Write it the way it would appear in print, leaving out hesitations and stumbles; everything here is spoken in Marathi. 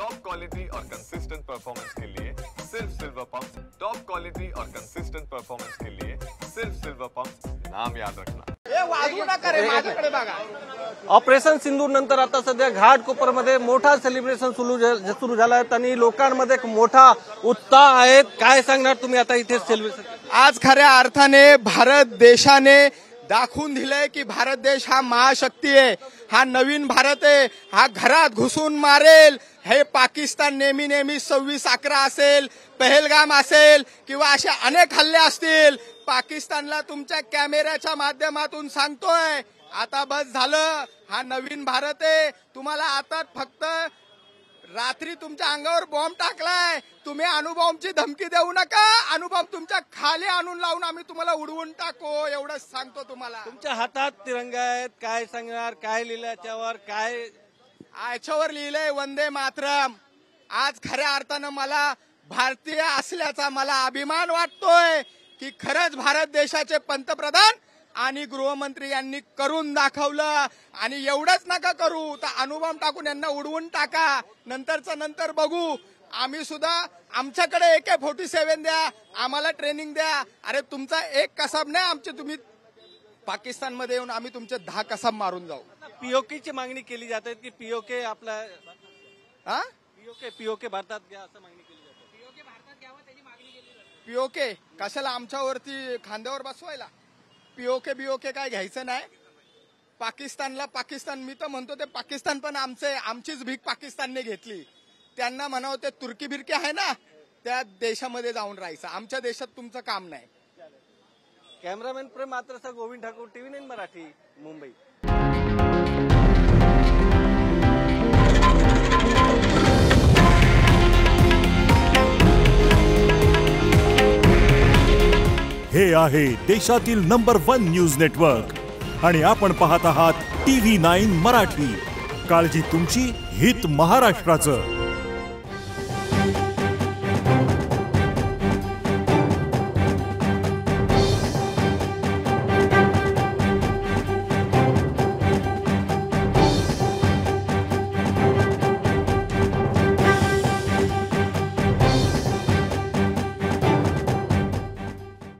टॉप क्वालिटी और कंसिस्टेंट परफॉर्मेंस के लिए सिर्फ सिल्वर पंप्स। टॉप क्वालिटी और कंसिस्टेंट परफॉर्मेंस के लिए सिर्फ सिल्वर पंप्स, नाम याद रखना। ऑपरेशन सिंदूर नंतर आता सध्या घाटकोपरमध्ये मोठा सेलिब्रेशन सुरू झालं आहे आणि लोकांमध्ये एक मोठा उत्साह आहे। काय सांगणार तुम्ही आता इथे सेलिब्रेशन? आज खऱ्या अर्थाने भारत देशाने दाखवून दिलंय की भारत देश हा महाशक्ती आहे, हा नवीन भारत आहे, हा घरात घुसून मारेल। हे पाकिस्तान नेहमी 26/11 असेल, पहलगाम असेल किंवा असे अनेक हल्ले असतील, पाकिस्तानला तुमच्या कॅमेऱ्याच्या माध्यमातून सांगतोय आता बस झालं। हा नवीन भारत आहे, तुम्हाला आता फक्त रात्री तुमच्या अंगावर बॉम्ब टाकलाय, तुम्ही अणुबॉम्बची धमकी देऊ नका, अणुबॉम्ब तुमच्या खाली आणून लावून आम्ही तुम्हाला उडवून टाकू, एवढंच सांगतो तुम्हाला। तुमच्या हातात तिरंगा आहेत, काय सांगणार? काय लिहिलं याच्यावर? काय याच्यावर लिहिलंय? वंदे मातरम। आज खऱ्या अर्थानं मला भारतीय असल्याचा मला अभिमान वाटतोय की खरंच भारत देशाचे पंतप्रधान आणि गृहमंत्री यांनी करून दाखवलं। आणि एवढंच नका करू तर अणुबॉम्ब टाकून यांना उडवून टाका, नंतरचं नंतर बघू। आम्ही सुद्धा आमच्याकडे AK-47 द्या, आम्हाला ट्रेनिंग द्या। अरे तुमचा एक कसाब नाही आमचे, तुम्ही पाकिस्तानमध्ये येऊन आम्ही तुमचे 10 कसाब मारून जाऊ। पीओकेची मागणी केली जाते की पीओके आपला पीओके भारतात घ्या असं मागणी केली जाते। पीओके भारतात घ्यावं त्याची मागणी केली जाते। पीओके कशाला आमच्यावरती खांद्यावर बसवायला? पीओके काय घ्यायचं नाही। पाकिस्तानला पाकिस्तान, मी तर म्हणतो ते पाकिस्तान पण आमचीच भीक पाकिस्तानने घेतली। त्यांना म्हणावं ते तुर्की बिरकी आहे ना, त्या देशामध्ये जाऊन राहायचं, आमच्या देशात तुमचं काम नाही। कॅमेरामॅन प्रेम मात्र गोविंद ठाकूर, TV9 मराठी, मुंबई। हे आहे देशातील नंबर 1 न्यूज नेटवर्क आणि आपण पाहत आहात TV9 मराठी। काळजी तुमची, हित महाराष्ट्राचं।